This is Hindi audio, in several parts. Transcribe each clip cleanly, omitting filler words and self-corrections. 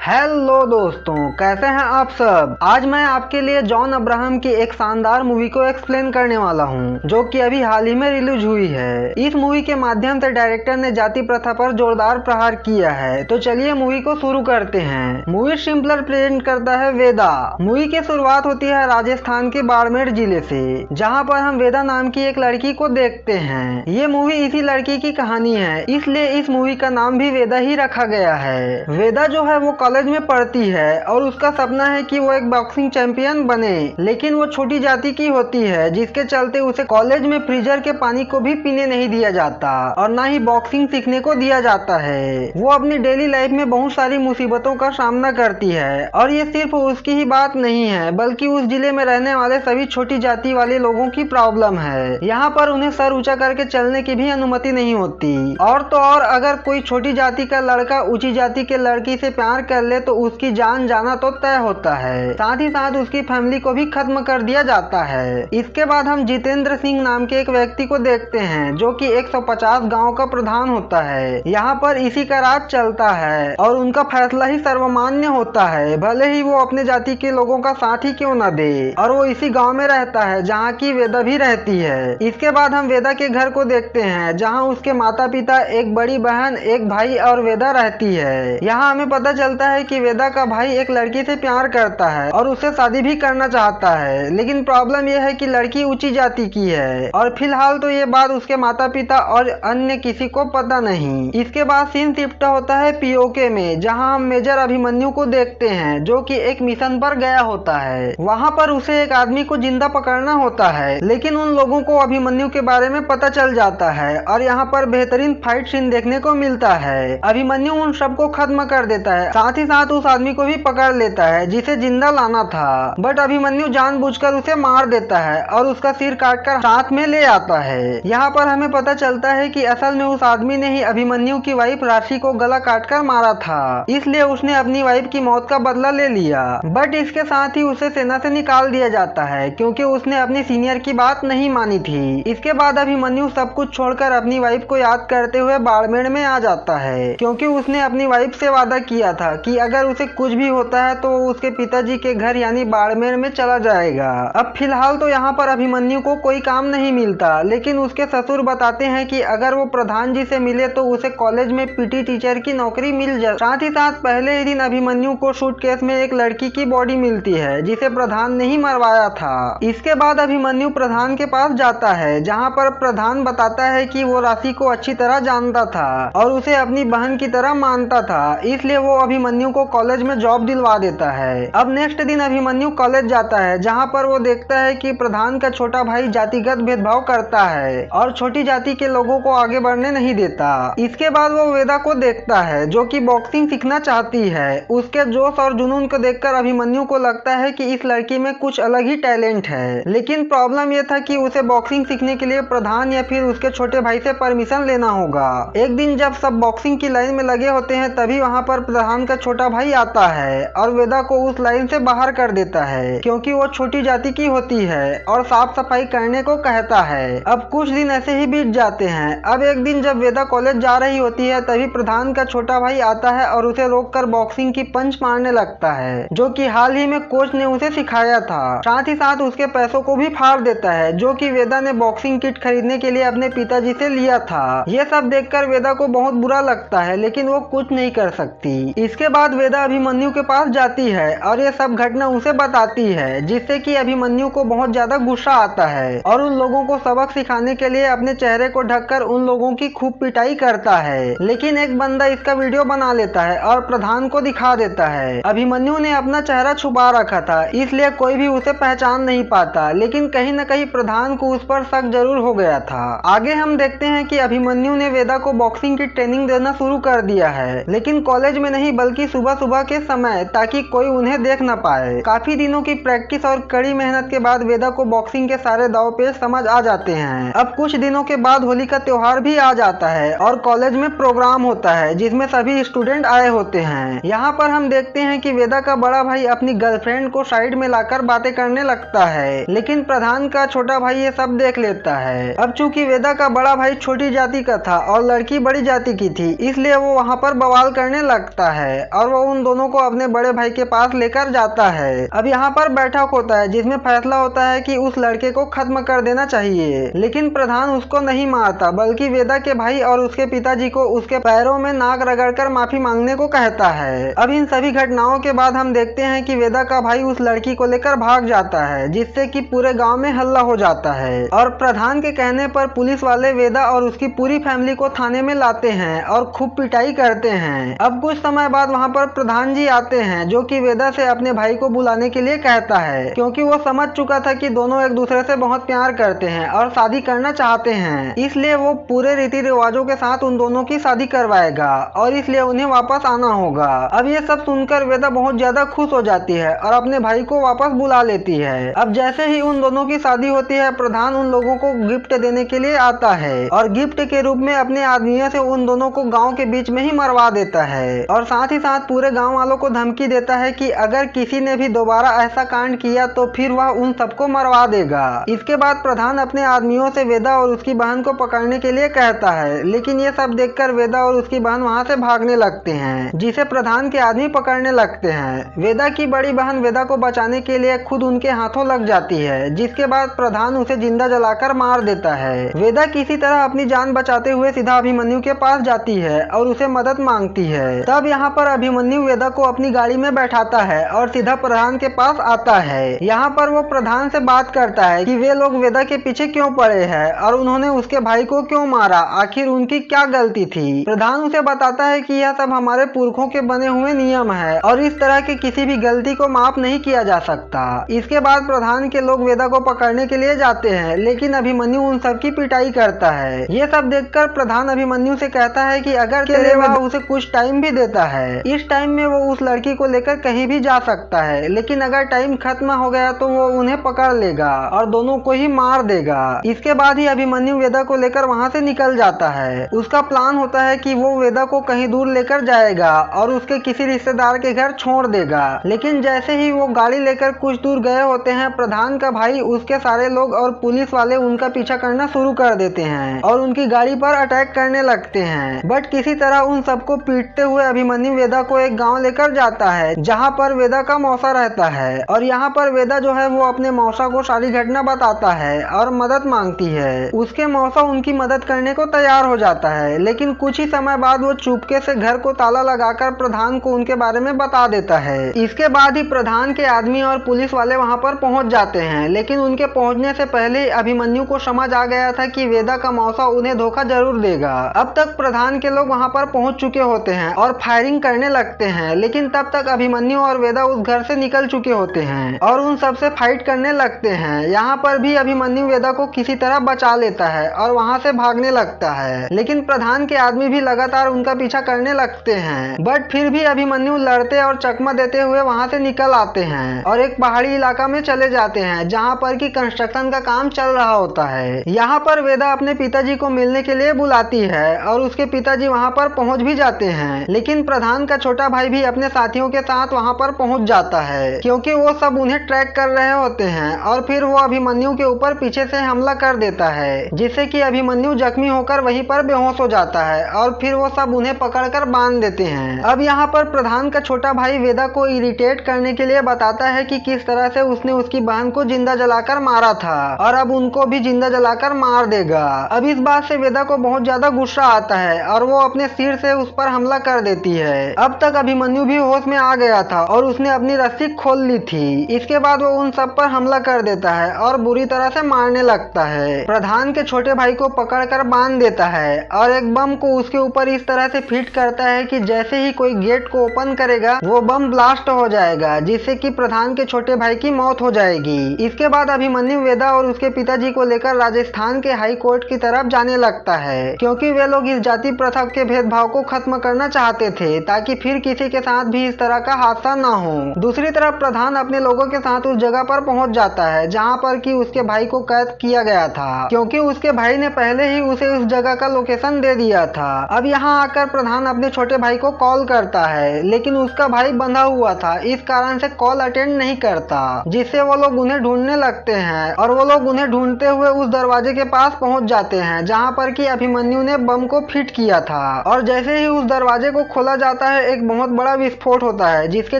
हेलो दोस्तों, कैसे हैं आप सब। आज मैं आपके लिए जॉन अब्राहम की एक शानदार मूवी को एक्सप्लेन करने वाला हूं, जो कि अभी हाल ही में रिलीज हुई है। इस मूवी के माध्यम से डायरेक्टर ने जाति प्रथा पर जोरदार प्रहार किया है। तो चलिए मूवी को शुरू करते हैं। मूवी सिंपलर प्रेजेंट करता है वेदा। मूवी की शुरुआत होती है राजस्थान के बाड़मेर जिले से, जहाँ पर हम वेदा नाम की एक लड़की को देखते हैं। ये मूवी इसी लड़की की कहानी है, इसलिए इस मूवी का नाम भी वेदा ही रखा गया है। वेदा जो है वो कॉलेज में पढ़ती है और उसका सपना है कि वो एक बॉक्सिंग चैंपियन बने, लेकिन वो छोटी जाति की होती है, जिसके चलते उसे कॉलेज में फ्रीजर के पानी को भी पीने नहीं दिया जाता और ना ही बॉक्सिंग सीखने को दिया जाता है। वो अपनी डेली लाइफ में बहुत सारी मुसीबतों का सामना करती है और ये सिर्फ उसकी ही बात नहीं है, बल्कि उस जिले में रहने वाले सभी छोटी जाति वाले लोगों की प्रॉब्लम है। यहाँ पर उन्हें सर ऊंचा करके चलने की भी अनुमति नहीं होती। और तो और अगर कोई छोटी जाति का लड़का ऊंची जाति के लड़की से प्यार कर ले तो उसकी जान जाना तो तय होता है, साथ ही साथ उसकी फैमिली को भी खत्म कर दिया जाता है। इसके बाद हम जितेंद्र सिंह नाम के एक व्यक्ति को देखते हैं, जो कि 150 गांव का प्रधान होता है। यहाँ पर इसी का राज चलता है और उनका फैसला ही सर्वमान्य होता है, भले ही वो अपने जाति के लोगों का साथ ही क्यों न दे। और वो इसी गाँव में रहता है जहाँ की वेदा भी रहती है। इसके बाद हम वेदा के घर को देखते हैं, जहाँ उसके माता पिता, एक बड़ी बहन, एक भाई और वेदा रहती है। यहाँ हमें पता चलता है कि वेदा का भाई एक लड़की से प्यार करता है और उससे शादी भी करना चाहता है, लेकिन प्रॉब्लम यह है कि लड़की ऊंची जाति की है और फिलहाल तो ये बात उसके माता पिता और अन्य किसी को पता नहीं। इसके बाद सीन शिफ्ट होता है पीओके में, जहां हम मेजर अभिमन्यु को देखते हैं, जो कि एक मिशन पर गया होता है। वहां पर उसे एक आदमी को जिंदा पकड़ना होता है, लेकिन उन लोगों को अभिमन्यु के बारे में पता चल जाता है और यहाँ पर बेहतरीन फाइट सीन देखने को मिलता है। अभिमन्यु उन सबको खत्म कर देता है, साथ ही साथ उस आदमी को भी पकड़ लेता है जिसे जिंदा लाना था, बट अभिमन्यु जानबूझकर उसे मार देता है और उसका सिर काटकर साथ में ले आता है। यहाँ पर हमें पता चलता है कि असल में उस आदमी ने ही अभिमन्यु की वाइफ राशि को गला काटकर मारा था, इसलिए उसने अपनी वाइफ की मौत का बदला ले लिया। बट इसके साथ ही उसे सेना से निकाल दिया जाता है, क्योंकि उसने अपनी सीनियर की बात नहीं मानी थी। इसके बाद अभिमन्यु सब कुछ छोड़कर अपनी वाइफ को याद करते हुए बाड़मेर में आ जाता है, क्योंकि उसने अपनी वाइफ से वादा किया था कि अगर उसे कुछ भी होता है तो वो उसके पिताजी के घर यानी बाड़मेर में चला जाएगा। अब फिलहाल तो यहाँ पर अभिमन्यु को कोई काम नहीं मिलता, लेकिन उसके ससुर बताते हैं कि अगर वो प्रधान जी से मिले तो उसे कॉलेज में पीटी टीचर की नौकरी मिल जाए। साथ ही साथ पहले ही दिन अभिमन्यु को सूटकेस में एक लड़की की बॉडी मिलती है, जिसे प्रधान ने ही मरवाया था। इसके बाद अभिमन्यु प्रधान के पास जाता है, जहाँ पर प्रधान बताता है कि वो राशि को अच्छी तरह जानता था और उसे अपनी बहन की तरह मानता था, इसलिए वो अभिमन्यु को कॉलेज में जॉब दिलवा देता है। अब नेक्स्ट दिन अभिमन्यु कॉलेज जाता है, जहाँ पर वो देखता है कि प्रधान का छोटा भाई जातिगत भेदभाव करता है और छोटी जाति के लोगों को आगे बढ़ने नहीं देता। इसके बाद वो वेदा को देखता है, जो कि बॉक्सिंग सीखना चाहती है। उसके जोश और जुनून को देखकर अभिमन्यु को लगता है कि इस लड़की में कुछ अलग ही टैलेंट है, लेकिन प्रॉब्लम यह था कि उसे बॉक्सिंग सीखने के लिए प्रधान या फिर उसके छोटे भाई से परमिशन लेना होगा। एक दिन जब सब बॉक्सिंग की लाइन में लगे होते हैं, तभी वहाँ पर प्रधान का छोटा भाई आता है और वेदा को उस लाइन से बाहर कर देता है, क्योंकि वो छोटी जाति की होती है और साफ सफाई करने को कहता है। अब कुछ दिन ऐसे ही बीत जाते हैं। अब एक दिन जब वेदा कॉलेज जा रही होती है, तभी प्रधान का छोटा भाई आता है और उसे रोककर बॉक्सिंग की पंच मारने लगता है, जो कि हाल ही में कोच ने उसे सिखाया था। साथ ही साथ उसके पैसों को भी फाड़ देता है, जो कि वेदा ने बॉक्सिंग किट खरीदने के लिए अपने पिताजी से लिया था। ये सब देखकर वेदा को बहुत बुरा लगता है, लेकिन वो कुछ नहीं कर सकती। इसके बाद वेदा अभिमन्यु के पास जाती है और ये सब घटना उसे बताती है, जिससे कि अभिमन्यु को बहुत ज्यादा गुस्सा आता है और उन लोगों को सबक सिखाने के लिए अपने चेहरे को ढककर उन लोगों की खूब पिटाई करता है। लेकिन एक बंदा इसका वीडियो बना लेता है और प्रधान को दिखा देता है। अभिमन्यु ने अपना चेहरा छुपा रखा था, इसलिए कोई भी उसे पहचान नहीं पाता, लेकिन कहीं न कहीं प्रधान को उस पर शक जरूर हो गया था। आगे हम देखते हैं कि अभिमन्यु ने वेदा को बॉक्सिंग की ट्रेनिंग देना शुरू कर दिया है, लेकिन कॉलेज में नहीं बल्कि सुबह सुबह के समय, ताकि कोई उन्हें देख न पाए। काफी दिनों की प्रैक्टिस और कड़ी मेहनत के बाद वेदा को बॉक्सिंग के सारे दाव पेच समझ आ जाते हैं। अब कुछ दिनों के बाद होली का त्योहार भी आ जाता है और कॉलेज में प्रोग्राम होता है, जिसमें सभी स्टूडेंट आए होते हैं। यहाँ पर हम देखते हैं कि वेदा का बड़ा भाई अपनी गर्लफ्रेंड को साइड में लाकर बातें करने लगता है, लेकिन प्रधान का छोटा भाई ये सब देख लेता है। अब चूंकि वेदा का बड़ा भाई छोटी जाति का था और लड़की बड़ी जाति की थी, इसलिए वो वहाँ पर बवाल करने लगता है और वो उन दोनों को अपने बड़े भाई के पास लेकर जाता है। अब यहाँ पर बैठक होता है जिसमें फैसला होता है कि उस लड़के को खत्म कर देना चाहिए, लेकिन प्रधान उसको नहीं मारता बल्कि वेदा के भाई और उसके पिताजी को उसके पैरों में नाक रगड़कर माफी मांगने को कहता है। अब इन सभी घटनाओं के बाद हम देखते हैं कि वेदा का भाई उस लड़की को लेकर भाग जाता है, जिससे कि पूरे गांव में हल्ला हो जाता है और प्रधान के कहने पर पुलिस वाले वेदा और उसकी पूरी फैमिली को थाने में लाते हैं और खूब पिटाई करते हैं। अब कुछ समय बाद वहां पर प्रधान जी आते हैं, जो कि वेदा से अपने भाई को बुलाने के लिए कहता है, क्योंकि वो समझ चुका था कि दोनों एक दूसरे से बहुत प्यार करते हैं और शादी करना चाहते हैं। इसलिए वो पूरे रीति रिवाजों के साथ उन दोनों की शादी करवाएगा और इसलिए उन्हें वापस आना होगा। अब ये सब सुनकर वेदा बहुत ज्यादा खुश हो जाती है और अपने भाई को वापस बुला लेती है। अब जैसे ही उन दोनों की शादी होती है, प्रधान उन लोगों को गिफ्ट देने के लिए आता है और गिफ्ट के रूप में अपने आदमियों से उन दोनों को गांव के बीच में ही मरवा देता है और साथ ही साथ पूरे गांव वालों को धमकी देता है कि अगर किसी ने भी दोबारा ऐसा कांड किया तो फिर वह उन सबको मरवा देगा। इसके बाद प्रधान अपने आदमियों से वेदा और उसकी बहन को पकड़ने के लिए कहता है, लेकिन ये सब देखकर वेदा और उसकी बहन वहां से भागने लगते हैं, जिसे प्रधान के आदमी पकड़ने लगते हैं। वेदा की बड़ी बहन वेदा को बचाने के लिए खुद उनके हाथों लग जाती है, जिसके बाद प्रधान उसे जिंदा जलाकर मार देता है। वेदा किसी तरह अपनी जान बचाते हुए सीधा अभिमन्यु के पास जाती है और उसे मदद मांगती है। तब यहाँ पर अभिमन्यु वेदा को अपनी गाड़ी में बैठाता है और सीधा प्रधान के पास आता है। यहाँ पर वो प्रधान से बात करता है कि वे लोग वेदा के पीछे क्यों पड़े हैं और उन्होंने उसके भाई को क्यों मारा, आखिर उनकी क्या गलती थी। प्रधान उसे बताता है कि यह सब हमारे पुरखों के बने हुए नियम है और इस तरह की किसी भी गलती को माफ नहीं किया जा सकता। इसके बाद प्रधान के लोग वेदा को पकड़ने के लिए जाते हैं, लेकिन अभिमन्यु उन सब की पिटाई करता है। ये सब देखकर प्रधान अभिमन्यु से कहता है कि अगर तेरे वह उसे कुछ टाइम भी देता है, इस टाइम में वो उस लड़की को लेकर कहीं भी जा सकता है, लेकिन अगर टाइम खत्म हो गया तो वो उन्हें पकड़ लेगा और दोनों को ही मार देगा। इसके बाद ही अभिमन्यु वेदा को लेकर वहां से निकल जाता है। उसका प्लान होता है कि वो वेदा को कहीं दूर लेकर जाएगा और उसके किसी रिश्तेदार के घर छोड़ देगा, लेकिन जैसे ही वो गाड़ी लेकर कुछ दूर गए होते हैं, प्रधान का भाई, उसके सारे लोग और पुलिस वाले उनका पीछा करना शुरू कर देते हैं और उनकी गाड़ी पर अटैक करने लगते हैं। बट किसी तरह उन सबको पीटते हुए अभिमन्यु वेदा को एक गांव लेकर जाता है, जहां पर वेदा का मौसा रहता है और यहाँ पर वेदा जो है वो अपने मौसा को सारी घटना बताता है और मदद मांगती है। उसके मौसा उनकी मदद करने को तैयार हो जाता है, लेकिन कुछ ही समय बाद वो चुपके से घर को ताला लगाकर प्रधान को उनके बारे में बता देता है। इसके बाद ही प्रधान के आदमी और पुलिस वाले वहाँ पर पहुँच जाते हैं, लेकिन उनके पहुँचने से पहले अभिमन्यु को समझ आ गया था कि वेदा का मौसा उन्हें धोखा जरूर देगा। अब तक प्रधान के लोग वहाँ पर पहुँच चुके होते हैं और फायरिंग करने लगते हैं, लेकिन तब तक अभिमन्यु और वेदा उस घर से निकल चुके होते हैं और उन सबसे फाइट करने लगते हैं। यहाँ पर भी अभिमन्यु वेदा को किसी तरह बचा लेता है और वहाँ से भागने लगता है, लेकिन प्रधान के आदमी भी लगातार उनका पीछा करने लगते हैं। बट फिर भी अभिमन्यु लड़ते और चकमा देते हुए वहाँ से निकल आते हैं और एक पहाड़ी इलाका में चले जाते हैं, जहाँ पर की कंस्ट्रक्शन का काम चल रहा होता है। यहाँ पर वेदा अपने पिताजी को मिलने के लिए बुलाती है और उसके पिताजी वहाँ पर पहुँच भी जाते हैं, लेकिन प्रधान का छोटा भाई भी अपने साथियों के साथ वहाँ पर पहुँच जाता है, क्योंकि वो सब उन्हें ट्रैक कर रहे होते हैं और फिर वो अभिमन्यु के ऊपर पीछे से हमला कर देता है, जिससे कि अभिमन्यु जख्मी होकर वहीं पर बेहोश हो जाता है और फिर वो सब उन्हें पकड़कर बांध देते हैं। अब यहाँ पर प्रधान का छोटा भाई वेदा को इरिटेट करने के लिए बताता है कि किस तरह से उसने उसकी बहन को जिंदा जलाकर मारा था और अब उनको भी जिंदा जलाकर मार देगा। अब इस बात से वेदा को बहुत ज्यादा गुस्सा आता है और वो अपने सिर से उस पर हमला कर देती है। अब तक अभिमन्यु भी होश में आ गया था और उसने अपनी रस्सी खोल ली थी। इसके बाद वो उन सब पर हमला कर देता है और बुरी तरह से मारने लगता है। प्रधान के छोटे भाई को पकड़कर बांध देता है और एक बम को उसके ऊपर इस तरह से फिट करता है कि जैसे ही कोई गेट को ओपन करेगा वो बम ब्लास्ट हो जाएगा, जिससे कि प्रधान के छोटे भाई की मौत हो जाएगी। इसके बाद अभिमन्यु वेदा और उसके पिताजी को लेकर राजस्थान के हाई कोर्ट की तरफ जाने लगता है, क्योंकि वे लोग इस जाति प्रथा के भेदभाव को खत्म करना चाहते थे, ताकि फिर किसी के साथ भी इस तरह का हादसा न हो। दूसरी तरफ प्रधान अपने लोगों के साथ उस जगह पर पहुंच जाता है जहां पर कि उसके भाई को कैद किया गया था, क्योंकि उसके भाई ने पहले ही उसे उस जगह का लोकेशन दे दिया था। अब यहाँ आकर प्रधान अपने छोटे भाई को कॉल करता है, लेकिन उसका भाई बंधा हुआ था, इस कारण से कॉल अटेंड नहीं करता, जिससे वो लोग उन्हें ढूंढने लगते हैं और वो लोग उन्हें ढूंढते हुए उस दरवाजे के पास पहुंच जाते हैं जहां पर कि अभिमन्यु ने बम को फिट किया था। और जैसे ही उस दरवाजे को खोला जाता है, एक बहुत बड़ा विस्फोट होता है, जिसके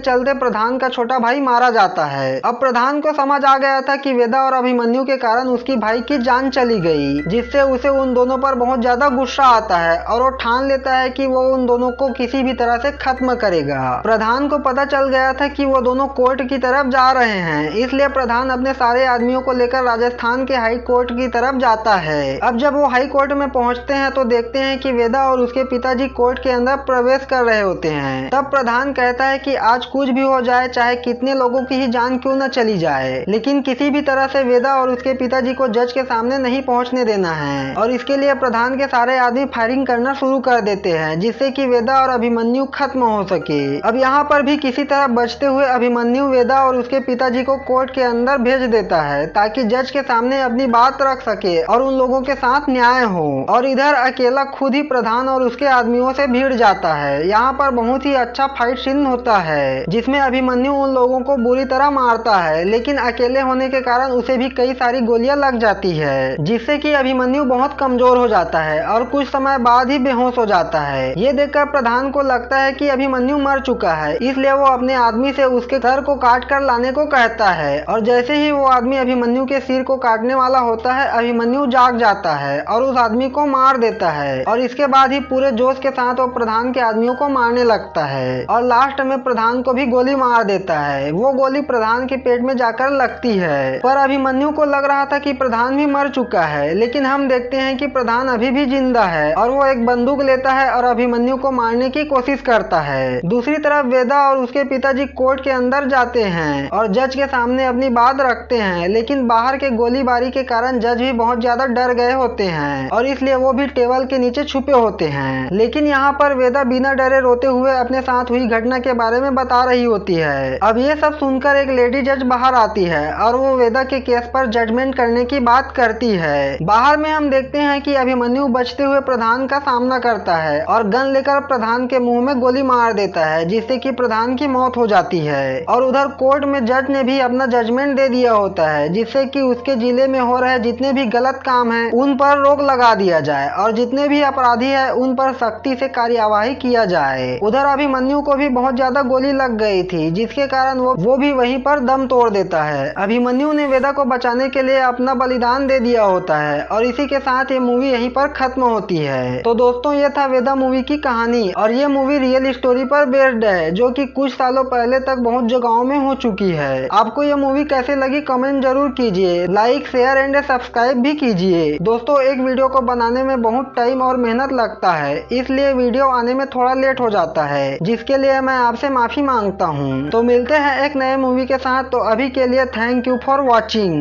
चलते प्रधान का छोटा भाई मारा जाता है। अब प्रधान को समझ आ गया था कि वेदा और अभिमन्यु के कारण उसकी भाई की जान चली गई, जिससे उसे उन दोनों पर बहुत ज्यादा गुस्सा आता है और वो ठान लेता है कि वो उन दोनों को किसी भी तरह से खत्म करेगा। प्रधान को पता चल गया था कि वो दोनों कोर्ट की तरफ जा रहे हैं, इसलिए प्रधान अपने सारे आदमियों को लेकर राजस्थान के हाई कोर्ट की तरफ जाता है। अब जब वो हाई कोर्ट में पहुंचते हैं तो देखते हैं कि वेदा और उसके पिताजी कोर्ट के अंदर प्रवेश कर रहे होते हैं। तब प्रधान कहता है कि आज कुछ भी हो जाए, चाहे कितने लोगों की ही जान क्यों न चली जाए, लेकिन किसी भी तरह से वेदा और उसके पिताजी को जज के सामने नहीं पहुंचने देना है। और इसके लिए प्रधान के सारे आदमी फायरिंग करना शुरू कर देते हैं, जिससे कि वेदा और अभिमन्यु खत्म हो सके। अब यहाँ पर भी किसी तरह बचते हुए अभिमन्यु वेदा और उसके पिताजी को कोर्ट के अंदर भेज देता है, ताकि जज के सामने अपनी बात रख सके और उन लोगों के साथ न्याय हो। और इधर अकेला खुद ही प्रधान और उसके आदमियों से भिड़ जाता है। यहाँ पर बहुत ही अच्छा फाइट सीन होता है, जिसमें अभिमन्यु उन लोगों को बुरी तरह मारता है, लेकिन अकेले होने के कारण उसे भी कई सारी गोलियां लग जाती है, जिससे कि अभिमन्यु बहुत कमजोर हो जाता है और कुछ समय बाद ही बेहोश हो जाता है। ये देखकर प्रधान को लगता है कि अभिमन्यु मर चुका है, इसलिए वो अपने आदमी से उसके सर को काट कर लाने को कहता है। और जैसे ही वो आदमी अभिमन्यु के सिर को काटने वाला होता है, अभिमन्यु जाग जाता है और उस आदमी को मार देता है। और इसके बाद ही पूरे जोश के साथ वो प्रधान के आदमियों को मारने लगता है और लास्ट में प्रधान को भी गोली मार देता है। वो गोली प्रधान के पेट में जाकर लगती है, पर अभिमन्यु को लग रहा था कि प्रधान भी मर चुका है, लेकिन हम देखते हैं कि प्रधान अभी भी जिंदा है और वो एक बंदूक लेता है और अभिमन्यु को मारने की कोशिश करता है। दूसरी तरफ वेदा और उसके पिताजी कोर्ट के अंदर जाते हैं और जज के सामने अपनी बात रखते हैं, लेकिन बाहर के गोलीबारी के कारण जज भी बहुत ज्यादा डर गए होते हैं और इसलिए वो भी टेबल के नीचे छुपे होते हैं। लेकिन यहाँ पर वेदा बिना डरे रोते हुए अपने साथ हुई घटना के बारे में बता रही होती है। अब ये सब सुनकर एक लेडी जज बाहर आती है और वो वेदा के केस पर जजमेंट करने की बात करती है। बाहर में हम देखते हैं कि अभिमन्यु बचते हुए प्रधान का सामना करता है और गन लेकर प्रधान के मुंह में गोली मार देता है, जिससे कि प्रधान की मौत हो जाती है। और उधर कोर्ट में जज ने भी अपना जजमेंट दे दिया होता है, जिससे कि उसके जिले में हो रहे जितने भी गलत काम हैं उन पर रोक लगा दिया जाए और जितने भी अपराधी हैं उन पर सख्ती से कार्यवाही किया जाए। उधर अभिमन्यु को भी बहुत ज्यादा गोली लग गई थी, जिसके कारण वो भी वहीं पर दम तोड़ देता है। अभिमन्यु ने वेदा को बचाने के लिए अपना बलिदान दे दिया होता है और इसी के साथ ये मूवी यहीं पर खत्म होती है। तो दोस्तों, ये था वेदा मूवी की कहानी और ये मूवी रियल स्टोरी पर बेस्ड है, जो कि कुछ सालों पहले तक बहुत जगहों में हो चुकी है। आपको ये मूवी कैसे लगी कमेंट जरूर कीजिए, लाइक शेयर एंड सब्सक्राइब भी कीजिए। दोस्तों, एक वीडियो को बनाने में बहुत टाइम और मेहनत लगता है, इसलिए वीडियो आने में थोड़ा लेट हो जाता है, जिसके लिए मैं आपसे माफी मांगता हूँ। तो मिलते हैं एक नए मूवी के साथ, तो अभी के लिए थैंक यू फॉर वॉचिंग।